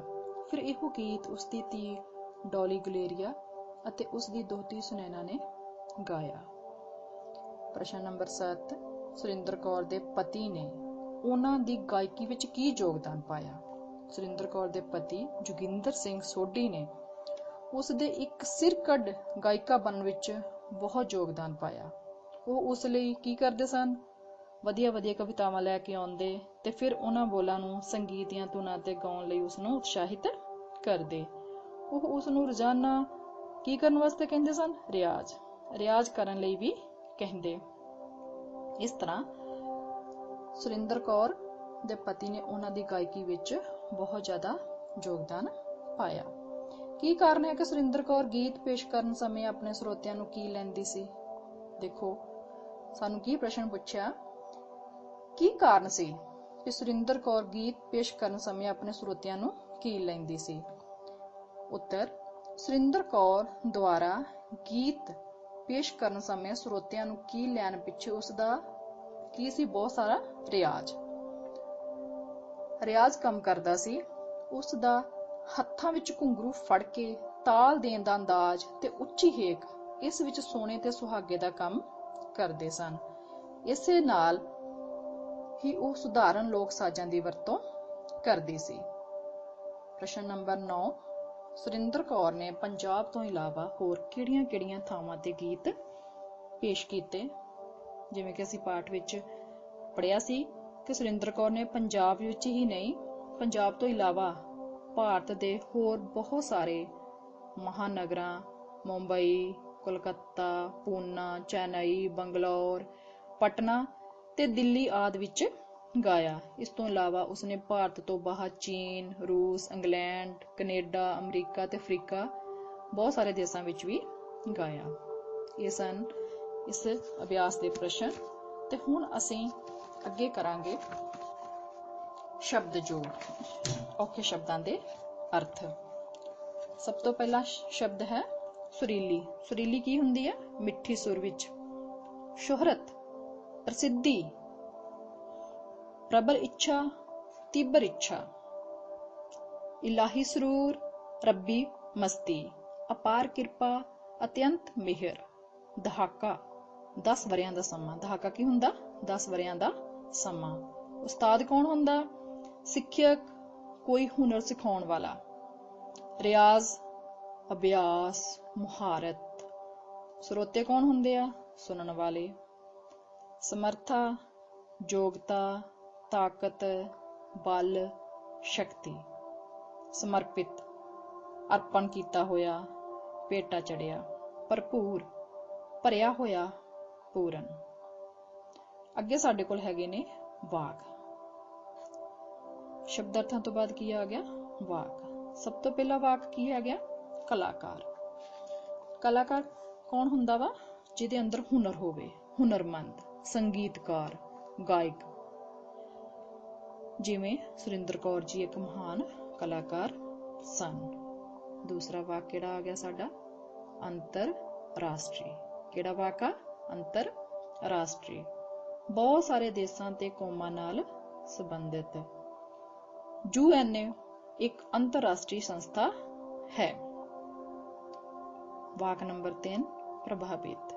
ਫਿਰ ਇਹੋ ਗੀਤ ਉਸ ਦੀ ਧੀ ਡੋਲੀ ਗੁਲੇਰੀਆ ਅਤੇ ਉਸ ਦੀ ਦੋਹਤੀ ਸੁਨੈਨਾ ਨੇ ਗਾਇਆ। ਪ੍ਰਸ਼ਨ ਨੰਬਰ 7, ਸੁਰਿੰਦਰ ਕੌਰ ਦੇ ਪਤੀ ਨੇ ਉਹਨਾਂ ਦੀ ਗਾਇਕੀ ਵਿੱਚ ਕੀ ਯੋਗਦਾਨ ਪਾਇਆ? ਸੁਰਿੰਦਰ ਕੌਰ ਦੇ ਪਤੀ ਜੋਗਿੰਦਰ ਸਿੰਘ ਸੋਢੀ ਨੇ ਉਸ ਦੇ ਇੱਕ ਸਿਰਕੱਢ ਗਾਇਕਾ ਬਣਨ ਵਿੱਚ ਬਹੁਤ ਯੋਗਦਾਨ ਪਾਇਆ। ਉਹ ਉਸ ਲਈ ਕੀ ਕਰਦੇ ਸਨ? ਵਧੀਆ ਕਵਿਤਾਵਾਂ ਲੈ ਕੇ ਆਉਂਦੇ ਤੇ ਫਿਰ ਉਹਨਾਂ ਬੋਲਾਂ ਨੂੰ ਸੰਗੀਤ ਦੀਆਂ ਧੁਨਾਂ ਤੇ ਗਾਉਣ ਲਈ ਉਸਨੂੰ ਉਤਸ਼ਾਹਿਤ ਕਰਦੇ। ਉਹ ਉਸ ਨੂੰ ਰੋਜ਼ਾਨਾ ਕੀ ਕਰਨ ਵਾਸਤੇ ਕਹਿੰਦੇ ਸਨ? ਰਿਆਜ਼ ਕਰਨ ਲਈ ਵੀ ਕਹਿੰਦੇ। ਇਸ ਤਰ੍ਹਾਂ ਸੁਰਿੰਦਰ ਕੌਰ ਦੇ ਪਤੀ ਨੇ ਉਹਨਾਂ ਦੀ ਗਾਇਕੀ ਵਿੱਚ ਬਹੁਤ ਜ਼ਿਆਦਾ ਯੋਗਦਾਨ ਪਾਇਆ। ਕੀ ਕਾਰਨ ਹੈ ਕਿ ਸੁਰਿੰਦਰ ਕੌਰ ਗੀਤ ਪੇਸ਼ ਕਰਨ ਸਮੇਂ ਆਪਣੇ ਸਰੋਤਿਆਂ ਨੂੰ ਕੀ ਲੈਂਦੀ ਸੀ? ਦੇਖੋ, ਸਾਨੂੰ ਕੀ ਪ੍ਰਸ਼ਨ ਪੁੱਛਿਆ? ਕੀ ਕਾਰਨ ਸੀ ਕਿ ਸੁਰਿੰਦਰ ਕੌਰ ਗੀਤ ਪੇਸ਼ ਕਰਨ ਸਮੇਂ ਆਪਣੇ ਸਰੋਤਿਆਂ ਨੂੰ ਕੀ ਲੈਂਦੀ ਸੀ? ਉੱਤਰ, ਸੁਰਿੰਦਰ ਕੌਰ ਦੁਆਰਾ ਗੀਤ ਪੇਸ਼ ਕਰਨ ਸਮੇਂ ਸਰੋਤਿਆਂ ਨੂੰ ਕੀ ਲੈਣ ਪਿੱਛੇ ਉਸਦਾ ਕੀ ਸੀ? ਬਹੁਤ ਸਾਰਾ ਰਿਆਜ਼ ਕੰਮ ਕਰਦਾ ਸੀ। ਉਸ ਦਾ ਹੱਥਾਂ ਵਿੱਚ ਘੁੰਗਰੂ ਫੜ ਕੇ ਤਾਲ ਦੇਣ ਦਾ ਅੰਦਾਜ਼ ਤੇ ਉੱਚੀ ਹੇਕ ਇਸ ਵਿੱਚ ਸੋਨੇ ਤੇ ਸੁਹਾਗੇ ਦਾ ਕੰਮ ਕਰਦੇ ਸਨ। ਇਸੇ ਨਾਲ ਹੀ ਉਹ ਸੁਧਾਰਨ ਲੋਕ ਸਾਜ਼ਾਂ ਦੀ ਵਰਤੋਂ ਕਰਦੀ ਸੀ। ਪ੍ਰਸ਼ਨ ਨੰਬਰ 9, ਸੁਰਿੰਦਰ ਕੌਰ ਨੇ ਪੰਜਾਬ ਤੋਂ ਇਲਾਵਾ ਹੋਰ ਕਿਹੜੀਆਂ ਥਾਵਾਂ ਤੇ ਗੀਤ ਪੇਸ਼ ਕੀਤੇ? ਜਿਵੇਂ ਕਿ ਅਸੀਂ ਪਾਠ ਵਿੱਚ ਪੜ੍ਹਿਆ ਸੀ ਕਿ ਸੁਰਿੰਦਰ ਕੌਰ ਨੇ ਪੰਜਾਬ ਵਿੱਚ ਹੀ ਨਹੀਂ, ਪੰਜਾਬ ਤੋਂ ਇਲਾਵਾ ਭਾਰਤ ਦੇ ਹੋਰ ਬਹੁਤ ਸਾਰੇ ਮਹਾਨਗਰਾਂ ਮੁੰਬਈ, ਕੋਲਕਾਤਾ, ਪੂਨਾ, ਚੇਨਈ, ਬੰਗਲੌਰ, ਪਟਨਾ ਤੇ ਦਿੱਲੀ ਆਦਿ ਵਿੱਚ ਗਾਇਆ। ਇਸ ਤੋਂ ਇਲਾਵਾ ਉਸਨੇ ਭਾਰਤ ਤੋਂ ਬਾਹਰ ਚੀਨ, ਰੂਸ, ਇੰਗਲੈਂਡ, ਕੈਨੇਡਾ, ਅਮਰੀਕਾ ਤੇ ਅਫਰੀਕਾ ਬਹੁਤ ਸਾਰੇ ਦੇਸ਼ਾਂ ਵਿੱਚ ਵੀ ਗਾਇਆ। ਇਹ ਸਨ ਇਸ ਅਭਿਆਸ ਦੇ ਪ੍ਰਸ਼ਨ। ਤੇ ਹੁਣ ਅਸੀਂ ਅੱਗੇ ਕਰਾਂਗੇ ਸ਼ਬਦ ਜੋੜ, ਔਖੇ ਸ਼ਬਦਾਂ ਦੇ ਅਰਥ। ਸਭ ਤੋਂ ਪਹਿਲਾ ਸ਼ਬਦ ਹੈ ਸੁਰੀਲੀ। ਸੁਰੀਲੀ ਕੀ ਹੁੰਦੀ ਹੈ? ਮਿੱਠੀ ਸੁਰ ਵਿੱਚ। ਸ਼ੋਹਰਤ, ਪ੍ਰਸਿੱਧੀ, ਪ੍ਰਬਲ ਇੱਛਾ, ਤੀਬਰ ਇੱਛਾ। ਇਲਾਹੀ ਸਰੂਰ, ਰੱਬੀ ਮਸਤੀ, ਅਪਾਰ ਕਿਰਪਾ, ਅਤਿਅੰਤ ਮਿਹਰ। ਦਹਾਕਾ, 10 ਵਰ੍ਹਿਆਂ ਦਾ ਸਮਾਂ। ਦਹਾਕਾ ਕੀ ਹੁੰਦਾ? 10 ਵਰ੍ਹਿਆਂ ਦਾ ਸਮਾਂ। ਉਸਤਾਦ ਕੌਣ ਹੁੰਦਾ? ਸਿੱਖਿਅਕ, ਕੋਈ ਹੁਨਰ ਸਿਖਾਉਣ ਵਾਲਾ। ਰਿਆਜ਼, ਅਭਿਆਸ, ਮੁਹਾਰਤ। ਸਰੋਤੇ ਕੌਣ ਹੁੰਦੇ ਆ? ਸੁਣਨ ਵਾਲੇ। ਸਮਰਥਾ, ਯੋਗਤਾ, ਤਾਕਤ, ਬਲ, ਸ਼ਕਤੀ। ਸਮਰਪਿਤ, ਅਰਪਣ ਕੀਤਾ ਹੋਇਆ, ਭੇਟਾ ਚੜਿਆ। ਭਰਪੂਰ, ਭਰਿਆ ਹੋਇਆ, ਪੂਰਨ। ਅੱਗੇ ਸਾਡੇ ਕੋਲ ਹੈਗੇ ਨੇ ਵਾਕ। ਸ਼ਬਦਾਰਥਾਂ ਤੋਂ ਬਾਅਦ ਕੀ ਆ ਗਿਆ? ਵਾਕ। ਸਭ ਤੋਂ ਪਹਿਲਾ ਵਾਕ ਕੀ ਆ ਗਿਆ? ਕਲਾਕਾਰ। ਕਲਾਕਾਰ ਕੌਣ ਹੁੰਦਾ ਵਾ? ਜਿਹਦੇ ਅੰਦਰ ਹੁਨਰ ਹੋਵੇ, ਹੁਨਰਮੰਦ, ਸੰਗੀਤਕਾਰ, ਗਾਇਕ। ਜਿਵੇਂ ਸੁਰਿੰਦਰ ਕੌਰ ਜੀ ਇੱਕ ਮਹਾਨ ਕਲਾਕਾਰ ਸਨ। ਦੂਸਰਾ ਵਾਕ ਕਿਹੜਾ ਆ ਗਿਆ ਸਾਡਾ? ਅੰਤਰਰਾਸ਼ਟਰੀ। ਕਿਹੜਾ ਵਾਕ ਆ? ਅੰਤਰਰਾਸ਼ਟਰੀ। ਬਹੁਤ ਸਾਰੇ ਦੇਸ਼ਾਂ ਤੇ ਕੌਮਾਂ ਨਾਲ ਸੰਬੰਧਿਤ। UN ਇੱਕ ਅੰਤਰਰਾਸ਼ਟਰੀ ਸੰਸਥਾ ਹੈ। ਵਾਕ ਨੰਬਰ 3, ਪ੍ਰਭਾਵਿਤ।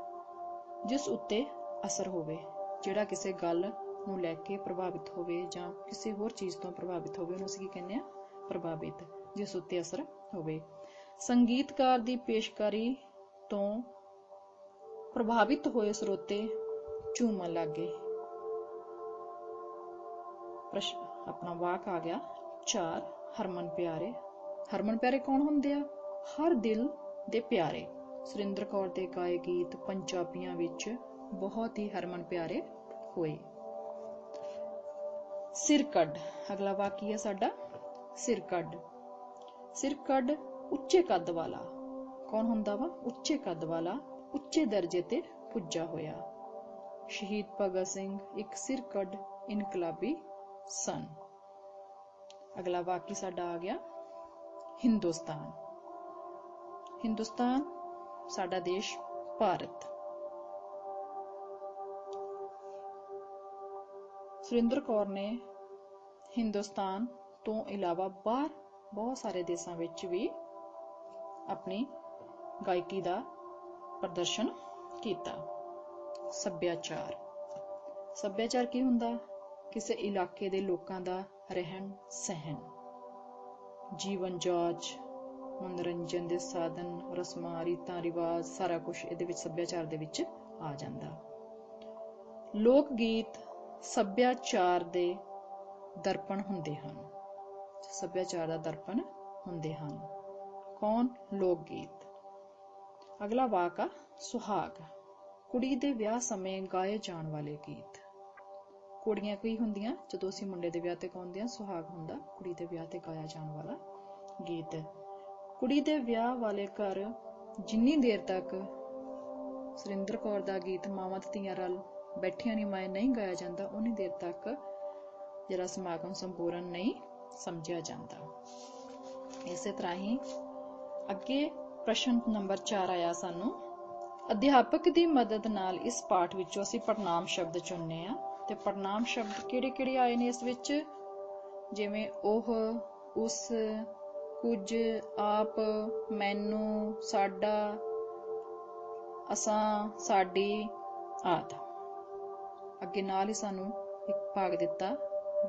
ਜਿਸ ਉੱਤੇ ਅਸਰ ਹੋਵੇ, ਜਿਹੜਾ ਕਿਸੇ ਗੱਲ ਨੂੰ ਲੈ ਕੇ ਪ੍ਰਭਾਵਿਤ ਹੋਵੇ ਜਾਂ ਕਿਸੇ ਹੋਰ ਚੀਜ਼ ਤੋਂ ਪ੍ਰਭਾਵਿਤ ਹੋਵੇ, ਉਹਨੂੰ ਅਸੀਂ ਕੀ ਕਹਿੰਦੇ ਆ? ਪ੍ਰਭਾਵਿਤ। ਜਿਸ ਉੱਤੇ ਅਸਰ ਹੋਵੇ। ਸੰਗੀਤਕਾਰ ਦੀ ਪੇਸ਼ਕਾਰੀ ਤੋਂ ਪ੍ਰਭਾਵਿਤ ਹੋਏ ਸਰੋਤੇ ਝੂਮਣ ਲੱਗੇ। ਆਪਣਾ ਵਾਕ ਆ ਗਿਆ 4 ਹਰਮਨ ਪਿਆਰੇ। ਹਰਮਨ ਪਿਆਰੇ ਕੌਣ ਹੁੰਦੇ ਆ? ਹਰ ਦਿਲ ਦੇ ਪਿਆਰੇ। ਸੁਰਿੰਦਰ ਕੌਰ ਦੇ ਗਾਏ ਗੀਤ ਪੰਜਾਬੀਆਂ ਵਿੱਚ ਬਹੁਤ ਹੀ ਹਰਮਨ ਪਿਆਰੇ ਹੋਏ। ਸਿਰਕੱਢ, ਅਗਲਾ ਵਾਕ ਹੈ ਸਾਡਾ ਸਿਰਕੱਢ। ਸਿਰਕੱਢ ਉੱਚੇ ਕੱਦ ਵਾਲਾ। ਕੌਣ ਹੁੰਦਾ ਵਾ? ਉੱਚੇ ਕੱਦ ਵਾਲਾ, ਉੱਚੇ ਦਰਜੇ ਤੇ ਪੁੱਜਾ ਹੋਇਆ। ਸ਼ਹੀਦ ਭਗਤ ਸਿੰਘ ਇੱਕ ਸਿਰਕੱਢ ਇਨਕਲਾਬੀ ਸਨ। ਅਗਲਾ ਵਾਕੀ ਸਾਡਾ ਆ ਗਿਆ ਹਿੰਦੁਸਤਾਨ। ਹਿੰਦੁਸਤਾਨ ਸਾਡਾ ਦੇਸ਼ ਭਾਰਤ। ਸੁਰਿੰਦਰ ਕੌਰ ਨੇ ਹਿੰਦੁਸਤਾਨ ਤੋਂ ਇਲਾਵਾ ਬਾਹਰ ਬਹੁਤ ਸਾਰੇ ਦੇਸ਼ਾਂ ਵਿੱਚ ਵੀ ਆਪਣੀ ਗਾਇਕੀ ਦਾ ਪ੍ਰਦਰਸ਼ਨ ਕੀਤਾ। ਸੱਭਿਆਚਾਰ। ਸੱਭਿਆਚਾਰ ਕੀ ਹੁੰਦਾ? ਕਿਸੇ ਇਲਾਕੇ ਦੇ ਲੋਕਾਂ ਦਾ ਰਹਿਣ ਸਹਿਣ, ਜੀਵਨ ਜਾਚ, ਮਨੋਰੰਜਨ ਦੇ ਸਾਧਨ, ਰਸਮਾਂ, ਰੀਤਾਂ ਰਿਵਾਜ, ਸਾਰਾ ਕੁਝ ਇਹਦੇ ਵਿੱਚ ਸੱਭਿਆਚਾਰ ਦੇ ਵਿੱਚ ਆ ਜਾਂਦਾ। ਲੋਕ ਗੀਤ ਸੱਭਿਆਚਾਰ ਦੇ ਦਰਪਣ ਹੁੰਦੇ ਹਨ। ਸੱਭਿਆਚਾਰ ਦਾ ਦਰਪਣ ਹੁੰਦੇ ਹਨ। ਕੌਣ? ਲੋਕ ਗੀਤ। ਅਗਲਾ ਵਾਕ ਆ ਸੁਹਾਗ। ਕੁੜੀ ਦੇ ਵਿਆਹ ਸਮੇਂ ਗਾਏ ਜਾਣ ਵਾਲੇ ਗੀਤ। ਕੁੜੀਆਂ ਕੀ ਹੁੰਦੀਆਂ? ਜਦੋਂ ਅਸੀਂ ਮੁੰਡੇ ਦੇ ਵਿਆਹ ਤੇ ਗਾਉਂਦੇ ਹਾਂ, ਸੁਹਾਗ ਹੁੰਦਾ ਕੁੜੀ ਦੇ ਵਿਆਹ ਤੇ ਗਾਇਆ ਜਾਣ ਵਾਲਾ ਗੀਤ। ਕੁੜੀ ਦੇ ਵਿਆਹ ਵਾਲੇ ਘਰ ਜਿੰਨੀ ਦੇਰ ਤੱਕ ਸੁਰਿੰਦਰ ਕੌਰ ਦਾ ਗੀਤ ਮਾਵਾਂ ਤੇ ਧੀਆਂ ਰਲ ਬੈਠੀਆਂ ਨੀ ਮਾਏ ਨਹੀਂ ਗਾਇਆ ਜਾਂਦਾ, ਉਨੀ ਦੇਰ ਤੱਕ ਜਿਹੜਾ ਸਮਾਗਮ ਸੰਪੂਰਨ ਨਹੀਂ ਸਮਝਿਆ ਜਾਂਦਾ। ਇਸੇ ਤਰ੍ਹਾਂ ਹੀ ਅੱਗੇ ਪ੍ਰਸ਼ਨ ਨੰਬਰ 4 ਆਇਆ ਸਾਨੂੰ। ਅਧਿਆਪਕ ਦੀ ਮਦਦ ਨਾਲ ਇਸ ਪਾਠ ਵਿੱਚੋਂ ਅਸੀਂ ਪੜਨਾਮ ਸ਼ਬਦ ਚੁਣਨੇ ਆ। ਤੇ ਪੜਨਾਮ ਸ਼ਬਦ ਕਿਹੜੇ ਆਏ ਨੇ ਇਸ ਵਿੱਚ? ਜਿਵੇਂ ਉਹ, ਉਸ, ਕੁਝ, ਆਪ, ਮੈਨੂੰ, ਸਾਡਾ, ਅਸਾਂ, ਸਾਡੀ ਆਦਿ। ਅੱਗੇ ਨਾਲ ਹੀ ਸਾਨੂੰ ਇੱਕ ਭਾਗ ਦਿੱਤਾ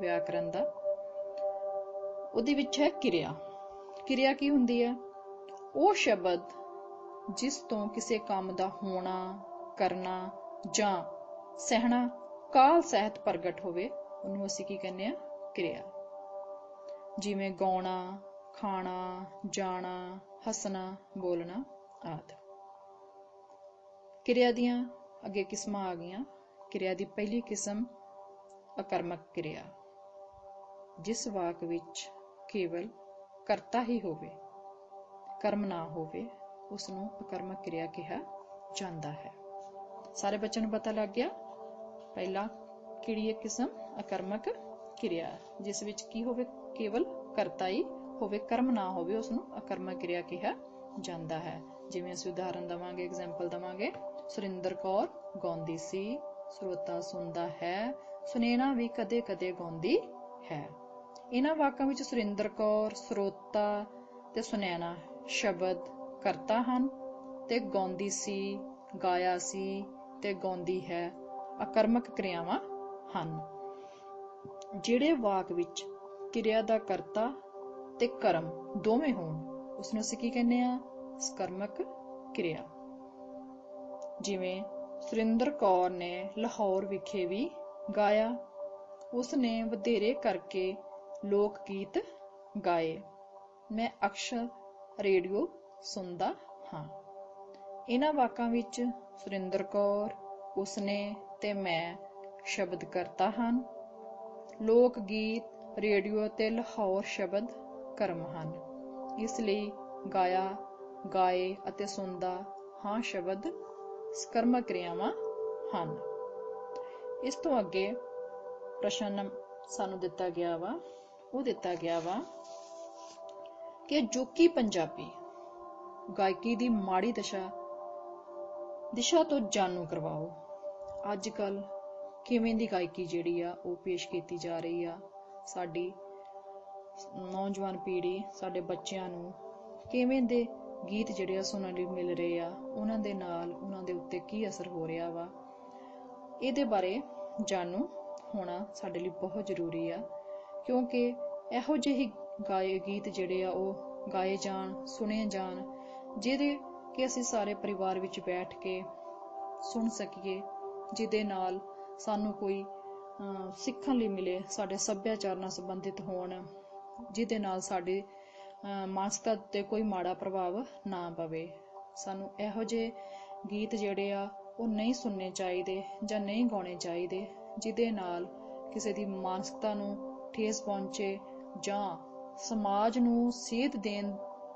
ਵਿਆਕਰਨ ਦਾ। ਉਹਦੇ ਵਿੱਚ ਹੈ ਕਿਰਿਆ। ਕਿਰਿਆ ਕੀ ਹੁੰਦੀ ਹੈ? ਉਹ ਸ਼ਬਦ ਜਿਸ ਤੋਂ ਕਿਸੇ ਕੰਮ ਦਾ ਹੋਣਾ, ਕਰਨਾ ਜਾਂ ਸਹਿਣਾ ਕਾਲ ਸਹਿਤ ਪ੍ਰਗਟ ਹੋਵੇ, ਉਹਨੂੰ ਅਸੀਂ ਕੀ ਕਹਿੰਦੇ ਆ? ਕਿਰਿਆ। ਜਿਵੇਂ ਗਾਉਣਾ, ਖਾਣਾ, ਜਾਣਾ, ਹੱਸਣਾ, ਬੋਲਣਾ ਆਦਿ। ਕਿਰਿਆ ਦੀਆਂ ਅੱਗੇ ਕਿਸਮਾਂ ਆ ਗਈਆਂ। ਕਿਰਿਆ ਦੀ ਪਹਿਲੀ ਕਿਸਮ ਅਕਰਮਕ ਕਿਰਿਆ। ਜਿਸ ਵਾਕ ਵਿੱਚ ਕੇਵਲ ਕਰਤਾ ਹੀ ਹੋਵੇ, ਕਰਮ ਨਾ ਹੋਵੇ, ਉਸਨੂੰ ਅਕਰਮਕ ਕਿਰਿਆ ਕਿਹਾ ਜਾਂਦਾ ਹੈ। ਸਾਰੇ ਬੱਚਿਆਂ ਨੂੰ ਪਤਾ ਲੱਗ ਗਿਆ? ਪਹਿਲਾ ਕਿਹੜੀ ਕਿਸਮ? ਅਕਰਮਕ ਕਿਰਿਆ, ਜਿਸ ਵਿੱਚ ਕੀ ਹੋਵੇ? ਕੇਵਲ ਕਰਤਾ ਹੀ ਹੋਵੇ, ਕਰਮ ਨਾ ਹੋਵੇ, ਉਸਨੂੰ ਅਕਰਮਕ ਕਿਰਿਆ ਕਿਹਾ ਜਾਂਦਾ ਹੈ। ਜਿਵੇਂ ਅਸੀਂ ਉਦਾਹਰਨ ਦੇਵਾਂਗੇ, ਐਗਜ਼ਾਮਪਲ ਦੇਵਾਂਗੇ। ਸੁਰਿੰਦਰ ਕੌਰ ਗਾਉਂਦੀ ਸੀ, ਸਰੋਤਾ ਸੁਣਦਾ ਹੈ, ਸੁਨੈਣਾ ਵੀ ਕਦੇ ਕਦੇ ਗਾਉਂਦੀ ਹੈ। ਇਹਨਾਂ ਵਾਕਾਂ ਵਿੱਚ ਸੁਰਿੰਦਰ ਕੌਰ, ਸਰੋਤਾ ਤੇ ਸੁਨੈਣਾ ਸ਼ਬਦ ਕਰਤਾ ਹਨ ਤੇ ਗਾਉਂਦੀ ਸੀ, ਗਾਇਆ ਸੀ ਤੇ ਗਾਉਂਦੀ ਹੈ ਅਕਰਮਕ ਕਿਰਿਆਵਾਂ ਹਨ। ਜਿਹੜੇ ਵਾਕ ਵਿੱਚ ਕਿਰਿਆ ਦਾ ਕਰਤਾ ਤੇ ਕਰਮ ਦੋਵੇਂ ਹੋਣ, ਉਸਨੂੰ ਅਸੀਂ ਕੀ ਕਹਿੰਦੇ ਆ? ਸਕਰਮਕ ਕਿਰਿਆ। ਜਿਵੇਂ ਸੁਰਿੰਦਰ ਕੌਰ ਨੇ ਲਾਹੌਰ ਵਿਖੇ ਵੀ ਗਾਇਆ। ਉਸਨੇ ਵਧੇਰੇ ਕਰਕੇ ਲੋਕ ਗੀਤ ਗਾਏ। ਮੈਂ ਅਕਸਰ ਰੇਡੀਓ ਸੁਣਦਾ ਹਾਂ। ਇਹਨਾਂ ਵਾਕਾਂ ਵਿੱਚ ਸੁਰਿੰਦਰ ਕੌਰ, ਉਸਨੇ ਤੇ ਮੈਂ ਸ਼ਬਦ ਕਰਤਾ ਹਨ। ਲੋਕ ਗੀਤ, ਰੇਡੀਓ ਤੇ ਲਾਹੌਰ ਸ਼ਬਦ ਕਰਮ ਹਨ। ਇਸ ਲਈ ਗਾਇਆ, ਗਾਏ ਅਤੇ ਸੁਣਦਾ ਹਾਂ ਸ਼ਬਦ ਸਕਰਮਕ ਕਿਰਿਆਵਾਂ ਹਨ। ਇਸ ਤੋਂ ਅੱਗੇ ਪ੍ਰਸ਼ਨ ਸਾਨੂੰ ਦਿੱਤਾ ਗਿਆ ਵਾ, ਉਹ ਦਿੱਤਾ ਗਿਆ ਵਾ ਕਿ ਅਜੋਕੀ ਪੰਜਾਬੀ ਗਾਇਕੀ ਦੀ ਮਾੜੀ ਦਿਸ਼ਾ ਤੋਂ ਜਾਣੂ ਕਰਵਾਓ। ਅੱਜ ਕੱਲ ਕਿਵੇਂ ਦੀ ਗਾਇਕੀ ਜਿਹੜੀ ਆ ਉਹ ਪੇਸ਼ ਕੀਤੀ ਜਾ ਰਹੀ ਆ। ਸਾਡੀ ਨੌਜਵਾਨ ਪੀੜ੍ਹੀ, ਸਾਡੇ ਬੱਚਿਆਂ ਨੂੰ ਕਿਵੇਂ ਦੇ ਗੀਤ ਜਿਹੜੇ ਆ ਸੁਣਨ ਲਈ ਮਿਲ ਰਹੇ ਆ, ਉਹਨਾਂ ਦੇ ਨਾਲ ਉਹਨਾਂ ਦੇ ਉੱਤੇ ਕੀ ਅਸਰ ਹੋ ਰਿਹਾ ਵਾ, ਇਹਦੇ ਬਾਰੇ ਜਾਣੂ ਹੋਣਾ ਸਾਡੇ ਲਈ ਬਹੁਤ ਜ਼ਰੂਰੀ ਆ। ਕਿਉਂਕਿ ਇਹੋ ਜਿਹੇ ਗਾਏ ਗੀਤ ਜਿਹੜੇ ਆ ਉਹ ਗਾਏ ਜਾਣ, ਸੁਣੇ ਜਾਣ, ਜਿਹਦੇ ਕਿ ਅਸੀਂ ਸਾਰੇ ਪਰਿਵਾਰ ਵਿੱਚ ਬੈਠ ਕੇ ਸੁਣ ਸਕੀਏ, ਜਿਹਦੇ ਨਾਲ ਸਾਨੂੰ ਕੋਈ ਸਿੱਖਣ ਲਈ ਮਿਲੇ, ਸਾਡੇ ਸੱਭਿਆਚਾਰ ਨਾਲ ਸੰਬੰਧਿਤ ਹੋਣ, ਜਿਹਦੇ ਨਾਲ ਸਾਡੇ ਮਾਨਸਿਕਤਾ ਉੱਤੇ ਕੋਈ ਮਾੜਾ ਪ੍ਰਭਾਵ ਨਾ ਪਵੇ। ਸਾਨੂੰ ਇਹੋ ਜਿਹੇ ਗੀਤ ਜਿਹੜੇ ਆ ਉਹ ਨਹੀਂ ਸੁਣਨੇ ਚਾਹੀਦੇ ਜਾਂ ਨਹੀਂ ਗਾਉਣੇ ਚਾਹੀਦੇ ਜਿਹਦੇ ਨਾਲ ਕਿਸੇ ਦੀ ਮਾਨਸਿਕਤਾ ਨੂੰ ਠੇਸ ਪਹੁੰਚੇ ਜਾਂ ਸਮਾਜ ਨੂੰ ਸੇਧ ਦੇਣ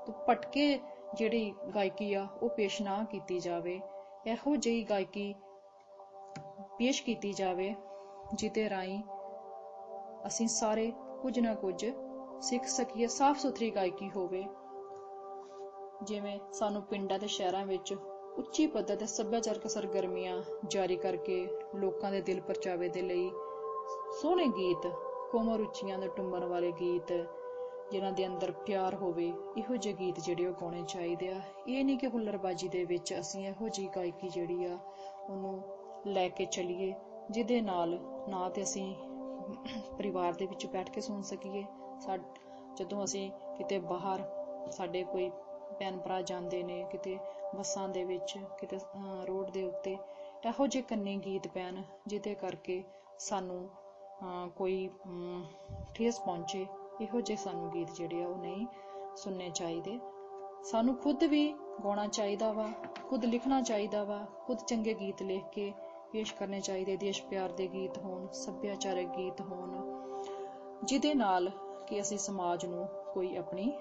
ਤੋਂ ਭਟਕੇ ਜਿਹੜੀ ਗਾਇਕੀ ਆ ਉਹ ਪੇਸ਼ ਨਾ ਕੀਤੀ ਜਾਵੇ। ਇਹੋ ਜਿਹੀ ਗਾਇਕੀ ਪੇਸ਼ ਕੀਤੀ ਜਾਵੇ ਜਿਹਦੇ ਰਾਹੀਂ ਅਸੀਂ ਸਾਰੇ ਕੁਝ ਨਾ ਕੁਝ ਸਿੱਖ ਸਕੀਏ। ਸਾਫ਼ ਸੁਥਰੀ ਗਾਇਕੀ ਹੋਵੇ, ਜਿਵੇਂ ਸਾਨੂੰ ਪਿੰਡਾਂ ਤੇ ਸ਼ਹਿਰਾਂ ਵਿੱਚ ਉੱਚੀ ਪੱਧਰ ਤੇ ਸੱਭਿਆਚਾਰਕ ਸਰਗਰਮੀਆਂ ਜਾਰੀ ਕਰਕੇ ਲੋਕਾਂ ਦੇ ਦਿਲ ਪਰਚਾਵੇ ਦੇ ਲਈ ਸੋਹਣੇ ਗੀਤ, ਕੋਮਲ ਰੁਚੀਆਂ ਦੇ ਟੁੰਬਣ ਵਾਲੇ ਗੀਤ, ਜਿਨ੍ਹਾਂ ਦੇ ਅੰਦਰ ਪਿਆਰ ਹੋਵੇ, ਇਹੋ ਜਿਹੇ ਗੀਤ ਜਿਹੜੇ ਉਹ ਗਾਉਣੇ ਚਾਹੀਦੇ ਆ। ਇਹ ਨਹੀਂ ਕਿ ਹੁੱਲੜਬਾਜ਼ੀ ਦੇ ਵਿੱਚ ਅਸੀਂ ਇਹੋ ਜਿਹੀ ਗਾਇਕੀ ਜਿਹੜੀ ਆ ਉਹਨੂੰ ਲੈ ਕੇ ਚੱਲੀਏ ਜਿਹਦੇ ਨਾਲ ਨਾ ਤੇ ਅਸੀਂ ਪਰਿਵਾਰ ਦੇ ਵਿੱਚ ਬੈਠ ਕੇ ਸੁਣ ਸਕੀਏ। ਜਦੋਂ ਅਸੀਂ ਕਿਤੇ ਬਾਹਰ, ਸਾਡੇ ਕੋਈ ਭੈਣ ਭਰਾ ਜਾਂਦੇ ਨੇ ਕਿਤੇ ਬੱਸਾਂ ਦੇ ਵਿੱਚ, ਕਿਤੇ ਰੋਡ ਦੇ ਉੱਤੇ, ਇਹੋ ਜਿਹੇ ਕੰਨੀ ਗੀਤ ਪੈਣ ਜਿਹਦੇ ਕਰਕੇ ਸਾਨੂੰ ਕੋਈ ਠੇਸ ਪਹੁੰਚੇ, ਇਹੋ ਜਿਹੇ ਸਾਨੂੰ ਗੀਤ ਜਿਹੜੇ ਆ ਉਹ ਨਹੀਂ ਸੁਣਨੇ ਚਾਹੀਦੇ। ਸਾਨੂੰ ਖੁਦ ਵੀ ਗਾਉਣਾ ਚਾਹੀਦਾ ਵਾ, ਖੁਦ ਲਿਖਣਾ ਚਾਹੀਦਾ ਵਾ, ਖੁਦ ਚੰਗੇ ਗੀਤ ਲਿਖ ਕੇ ਪੇਸ਼ ਕਰਨੇ ਚਾਹੀਦੇ। ਦੇਸ਼ ਪਿਆਰ ਦੇ ਗੀਤ ਹੋਣ, ਸੱਭਿਆਚਾਰਕ ਗੀਤ ਹੋਣ, ਜਿਹਦੇ ਨਾਲ ਕਿ ਅਸੀਂ ਸਮਾਜ ਨੂੰ ਕੋਈ ਆਪਣੀ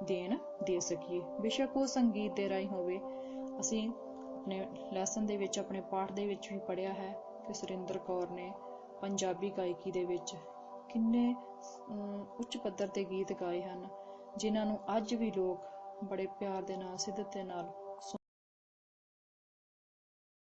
ਦੇਣ ਦੇ ਸਕੀਏ। ਬੇਸ਼ੱਕ ਉਹ ਸੰਗੀਤ ਦੇ ਰਾਹੀਂ ਹੋਵੇ। ਅਸੀਂ ਆਪਣੇ ਲੈਸਨ ਦੇ ਵਿੱਚ, ਆਪਣੇ ਪਾਠ ਦੇ ਵਿੱਚ ਵੀ ਪੜ੍ਹਿਆ ਹੈ ਕਿ ਸੁਰਿੰਦਰ ਕੌਰ ਨੇ ਪੰਜਾਬੀ ਗਾਇਕੀ ਦੇ ਵਿੱਚ ਕਿੰਨੇ ਉੱਚ ਪੱਧਰ ਦੇ ਗੀਤ ਗਾਏ ਹਨ, ਜਿਨ੍ਹਾਂ ਨੂੰ ਅੱਜ ਵੀ ਲੋਕ ਬੜੇ ਪਿਆਰ ਦੇ ਨਾਲ, ਸਿੱਧਤ ਦੇ ਨਾਲ